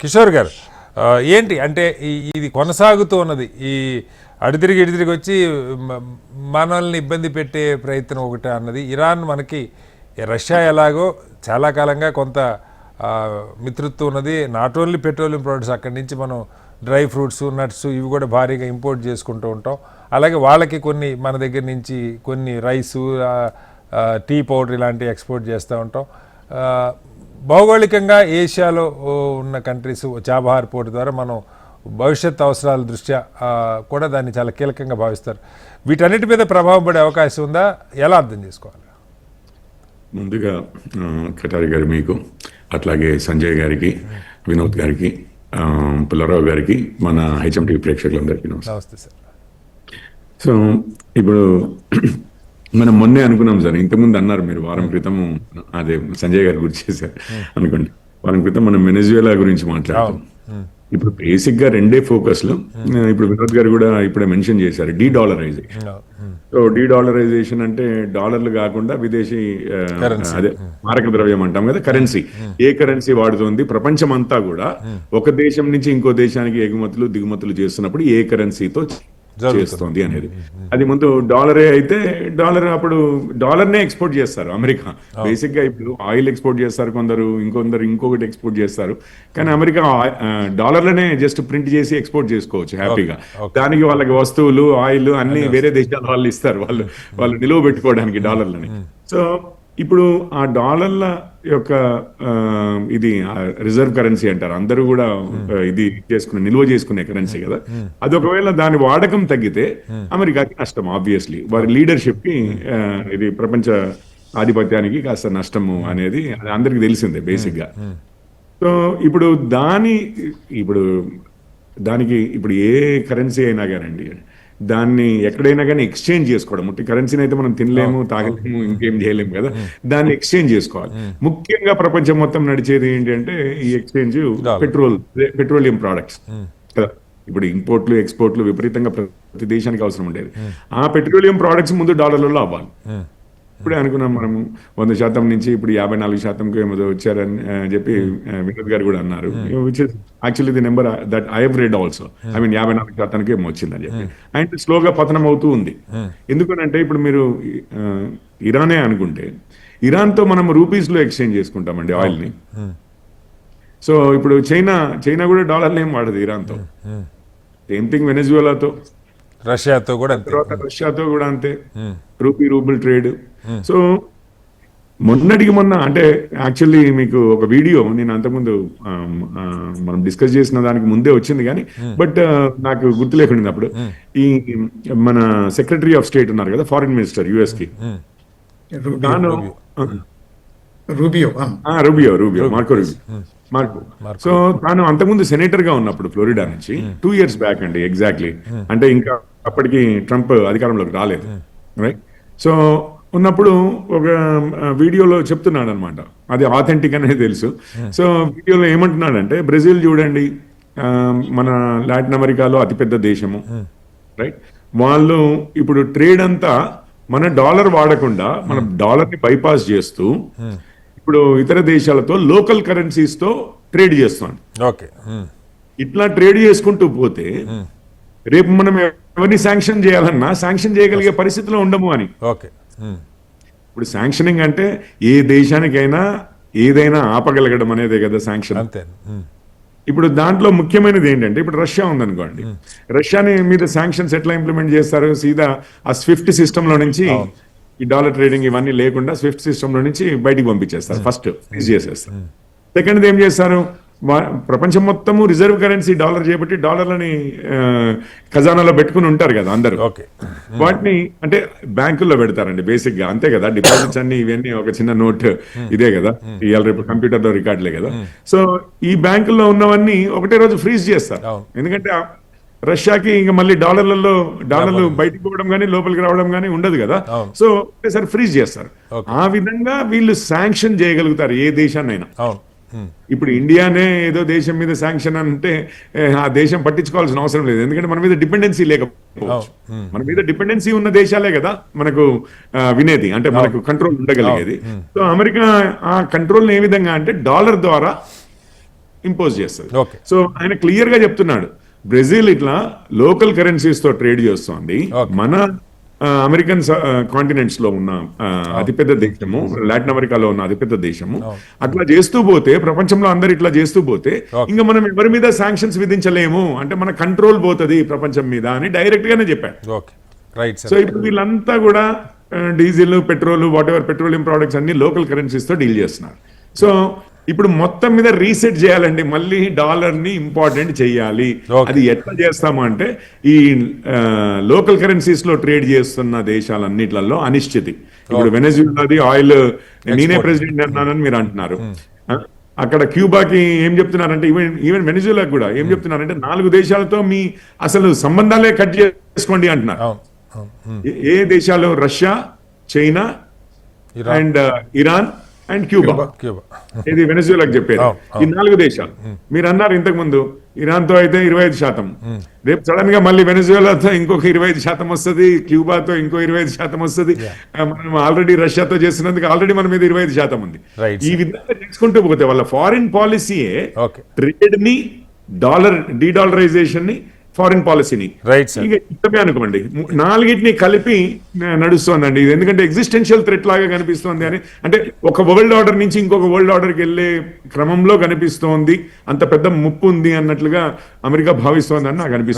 కిషోర్ గారు, ఏంటి అంటే ఇది కొనసాగుతూ ఉన్నది ఈ అడితిరిగి ఇడితిరిగి వచ్చి మనల్ని ఇబ్బంది పెట్టే ప్రయత్నం ఒకటి అన్నది. ఇరాన్ మనకి రష్యా ఎలాగో చాలా కాలంగా కొంత మిత్రత్వం ఉన్నది. నాట్ ఓన్లీ పెట్రోలియం ప్రొడక్ట్స్, అక్కడి నుంచి మనం డ్రై ఫ్రూట్స్, నట్స్ ఇవి కూడా భారీగా ఇంపోర్ట్ చేసుకుంటూ ఉంటాం. అలాగే వాళ్ళకి కొన్ని మన దగ్గర నుంచి కొన్ని రైసు, టీ పౌడర్ ఇలాంటివి ఎక్స్పోర్ట్ చేస్తూ ఉంటాం. భౌగోళికంగా ఏషియాలో ఉన్న కంట్రీస్ చాబహార్ పోర్ట్ ద్వారా మనం భవిష్యత్ అవసరాల దృష్ట్యా కూడా దాన్ని చాలా కీలకంగా భావిస్తారు. వీటన్నిటి మీద ప్రభావం పడే అవకాశం ఉందా? ఎలా అర్థం చేసుకోవాలి? ముందుగా కటారి గారు మీకు, అట్లాగే సంజయ్ గారికి, వినోద్ గారికి, పుల్లారావు గారికి, మన హెచ్ఎంటీ ప్రేక్షకులందరికీ నమస్తే సార్. సో ఇప్పుడు మనం మొన్నే అనుకున్నాం సార్, ఇంతకుముందు అన్నారు మీరు వారం క్రితము, అదే సంజయ్ గారి గురించి చేశారు అనుకోండి, వారం క్రితం మనం వెనెజువేలా గురించి మాట్లాడతాం. ఇప్పుడు బేసిక్ గా రెండే ఫోకస్లు. ఇప్పుడు వినోద్ గారు కూడా ఇప్పుడే మెన్షన్ చేశారు, డీడాలరైజేషన్. సో డీడాలరైజేషన్ అంటే డాలర్లు కాకుండా విదేశీ అదే మారక ద్రవ్యం అంటాం కదా, కరెన్సీ. ఏ కరెన్సీ వాడుతుంది ప్రపంచం అంతా కూడా, ఒక దేశం నుంచి ఇంకో దేశానికి ఎగుమతులు దిగుమతులు చేస్తున్నప్పుడు ఏ కరెన్సీతో చేస్తుంది అనేది. అది ముందు డాలరే అయితే అప్పుడు డాలర్నే ఎక్స్పోర్ట్ చేస్తారు అమెరికా. బేసిక్ గా ఇప్పుడు ఆయిల్ ఎక్స్పోర్ట్ చేస్తారు కొందరు, ఇంకొకటి ఎక్స్పోర్ట్ చేస్తారు. కానీ అమెరికా డాలర్లనే జస్ట్ ప్రింట్ చేసి ఎక్స్పోర్ట్ చేసుకోవచ్చు హ్యాపీగా. దానికి వాళ్ళకి వస్తువులు, ఆయిల్ అన్ని వేరే దేశాల వాళ్ళు ఇస్తారు, వాళ్ళు నిలువ పెట్టుకోవడానికి డాలర్లని. సో ఇప్పుడు ఆ డాలర్ల యొక్క ఇది రిజర్వ్ కరెన్సీ అంటారు, అందరూ కూడా ఇది నిల్వ చేసుకునే కరెన్సీ కదా. అది ఒకవేళ దాని వాడకం తగ్గితే అమెరికాకి నష్టం, ఆబ్వియస్లీ. వారి లీడర్షిప్ కి ఇది ప్రపంచ ఆధిపత్యానికి కాస్త నష్టము అనేది అందరికి తెలిసిందే బేసిక్ గా. సో ఇప్పుడు దానికి ఏ కరెన్సీ అయినా కానండి, దాన్ని ఎక్కడైనా కానీ ఎక్స్చేంజ్ చేసుకోవడం. ముట్టి కరెన్సీని అయితే మనం తినలేము, తాగలేము, ఇంకేం చేయలేము కదా, దాన్ని ఎక్స్చేంజ్ చేసుకోవాలి. ముఖ్యంగా ప్రపంచం మొత్తం నడిచేది ఏంటంటే ఈ ఎక్స్చేంజ్ పెట్రోలియం ప్రోడక్ట్స్ కదా. ఇప్పుడు ఇంపోర్ట్లు, ఎక్స్పోర్ట్లు విపరీతంగా ప్రతి దేశానికి అవసరం ఉండేది. ఆ పెట్రోలియం ప్రోడక్ట్స్ ముందు డాలర్లలో అవ్వాలి. ఇప్పుడే అనుకున్నాం మనము 100% నుంచి ఇప్పుడు 54% ఏమో వచ్చారని చెప్పి వినోద్ గారు కూడా అన్నారు. Which is actually the number that I have read also. 54% ఏమో వచ్చిందని చెప్పి. అండ్ స్లోగా పతనం అవుతూ ఉంది. ఎందుకనంటే ఇప్పుడు మీరు ఇరానే అనుకుంటే, ఇరాన్తో మనం రూపీస్లో ఎక్స్చేంజ్ చేసుకుంటామండి ఆయిల్ని. సో ఇప్పుడు చైనా కూడా డాలర్లు ఏం వాడదు ఇరాన్తో. సేమ్ థింగ్ వెనెజువేలాతో, రష్యాతో కూడా అంతే. Rouble trade. సో మొన్నటికి మొన్న అంటే యాక్చువల్లీ మీకు ఒక వీడియో నేను అంతకుముందు మనం డిస్కస్ చేసిన దానికి ముందే వచ్చింది కానీ, బట్ నాకు గుర్తు లేకుండా అప్పుడు ఈ మన సెక్రటరీ ఆఫ్ స్టేట్ ఉన్నారు కదా, ఫారిన్ మినిస్టర్ యుఎస్ కి, మార్కో. సో తాను అంతకుముందు సెనేటర్ గా ఉన్నప్పుడు ఫ్లోరిడా నుంచి 2 years బ్యాక్ అండి ఎగ్జాక్ట్లీ, అంటే ఇంకా అప్పటికి ట్రంప్ అధికారంలోకి రాలేదు, రైట్. సో ఉన్నప్పుడు ఒక వీడియోలో చెప్తున్నాడు అనమాట, అది ఆథెంటిక్ అనేది తెలుసు. సో వీడియోలో ఏమంటున్నాడంటే, బ్రెజిల్ చూడండి, మన లాటిన్ అమెరికాలో అతిపెద్ద దేశము, రైట్. వాళ్ళు ఇప్పుడు ట్రేడ్ అంతా మన డాలర్ వాడకుండా మన డాలర్ని బైపాస్ చేస్తూ ఇప్పుడు ఇతర దేశాలతో లోకల్ కరెన్సీస్ తో ట్రేడ్ చేస్తాం. ఇట్లా ట్రేడ్ చేసుకుంటూ పోతే రేపు మనం ఎవరిని శాంక్షన్ చేయాలన్నా శాంక్షన్ చేయగలిగే పరిస్థితిలో ఉండము అని. ఇప్పుడు శాంక్షనింగ్ అంటే ఏ దేశానికైనా ఏదైనా ఆపగలగడం అనేదే కదా శాంక్షన్. ఇప్పుడు దాంట్లో ముఖ్యమైనది ఏంటంటే, ఇప్పుడు రష్యా ఉందనుకోండి, రష్యాని మీద శాంక్షన్స్ ఎట్లా ఇంప్లిమెంట్ చేస్తారు? సీదా ఆ స్విఫ్ట్ సిస్టమ్ లో నుంచి ఈ డాలర్ ట్రేడింగ్ ఇవన్నీ లేకుండా స్విఫ్ట్ సిస్టమ్ లో నుంచి బయటికి పంపించేస్తారు. ఫస్ట్ ఫ్రీజ్ చేసేస్తారు. సెకండ్ ఏం చేస్తారు, ప్రపంచం మొత్తము రిజర్వ్ కరెన్సీ డాలర్ చేపట్టి డాలర్లని ఖజానాలో పెట్టుకుని ఉంటారు కదా అందరూ. వాటిని అంటే బ్యాంకుల్లో పెడతారండి బేసిక్ గా, అంతే కదా. డిపాజిట్స్ అన్ని ఇవన్నీ ఒక చిన్న నోట్ ఇదే కదా, ఇవాళ రేపు కంప్యూటర్ లో రికార్డులే కదా. సో ఈ బ్యాంకుల్లో ఉన్నవన్నీ ఒకటే రోజు ఫ్రీజ్ చేస్తారు. ఎందుకంటే రష్యాకి ఇంకా మళ్ళీ డాలర్లు బయటకు పోవడం కానీ లోపలికి రావడం కానీ ఉండదు కదా. సో ఒకటేసారి ఫ్రీజ్ చేస్తారు. ఆ విధంగా వీళ్ళు శాంక్షన్ చేయగలుగుతారు ఏ దేశాన్నైనా. ఇప్పుడు ఇండియానే ఏదో దేశం మీద శాంక్షన్ అంటే ఆ దేశం పట్టించుకోవాల్సిన అవసరం లేదు, ఎందుకంటే మన మీద డిపెండెన్సీ లేకపోవచ్చు. మన మీద డిపెండెన్సీ ఉన్న దేశాలే కదా మనకు వినేది, అంటే మనకు కంట్రోల్ ఉండగలిగేది. సో అమెరికా ఆ కంట్రోల్ ఏ విధంగా అంటే డాలర్ ద్వారా ఇంపోజ్ చేస్తుంది. Okay. సో ఆయన క్లియర్ గా చెప్తున్నాడు, బ్రెజిల్ ఇట్లా లోకల్ కరెన్సీస్ తో ట్రేడ్ చేస్తోంది. Okay. మన అమెరికన్ కాంటినెంట్స్ లో ఉన్న అతిపెద్ద దేశము, లాటిన్ అమెరికాలో ఉన్న అతిపెద్ద దేశము. అట్లా చేస్తూ పోతే, ప్రపంచంలో అందరు ఇట్లా చేస్తూ పోతే ఇంకా మనం ఎవరి మీద శాంక్షన్స్ విధించలేము, అంటే మన కంట్రోల్ పోతుంది ప్రపంచం మీద అని డైరెక్ట్ గానే చెప్పాడు. Okay, right so sir. ఇప్పుడు వీళ్ళంతా కూడా diesel, petrol, what ever petroleum products అన్ని లోకల్ కరెన్సీస్ తో డీల్ చేస్తున్నారు. సో ఇప్పుడు మొత్తం మీద రీసెట్ చేయాలండి, మళ్ళీ డాలర్ ని ఇంపార్టెంట్ చేయాలి. Okay. అది ఎట్లా చేస్తాము అంటే ఈ లోకల్ కరెన్సీస్ లో ట్రేడ్ చేస్తున్న దేశాలన్నిట్లలో అనిశ్చితి. ఇప్పుడు వెనెజులాది ఆయిల్ నేనే ప్రెసిడెంట్ అన్నానని మీరు అంటున్నారు. అక్కడ క్యూబాకి ఏం చెప్తున్నారంటే, ఈవెన్ వెనెజులాకి కూడా ఏం చెప్తున్నారంటే 4 దేశాలతో మీ అసలు సంబంధాలే కట్ చేసుకోండి అంటున్నారు. అవును, అవును. ఏ దేశాలు? Russia, China and Iran and Cuba. Cuba. ఇది వెనెజులాకి చెప్పేది. ఈ 4 దేశాలు మీరు అన్నారు ఇంతకు ముందు, ఇరాన్ తో అయితే 25%, రేపు సడన్ గా మళ్ళీ వెనెజులాతో ఇంకొక 25% వస్తుంది, క్యూబాతో ఇంకో 25% వస్తుంది. మనం ఆల్రెడీ రష్యాతో చేస్తున్నందుకు ఆల్రెడీ మన మీద 25% ఉంది. Right, ఈ విధంగా చేసుకుంటూ పోతే వాళ్ళ ఫారిన్ పాలసీయే ఓకే, ట్రేడ్ ని, డీడాలరైజేషన్ ని, ఫారిన్ పాలసీని రైట్ సార్. ఇక ఇష్టమే అనుకోండి, 4టిని కలిపి నడుస్తోందండి ఇది. ఎందుకంటే ఎగ్జిస్టెన్షియల్ థ్రెట్ లాగా కనిపిస్తోంది అని, అంటే ఒక వరల్డ్ ఆర్డర్ నుంచి ఇంకొక వరల్డ్ ఆర్డర్కి వెళ్ళే క్రమంలో కనిపిస్తోంది, అంత పెద్ద ముప్పు ఉంది అన్నట్లుగా అమెరికా భావిస్తోందని నాకు అనిపిస్తుంది.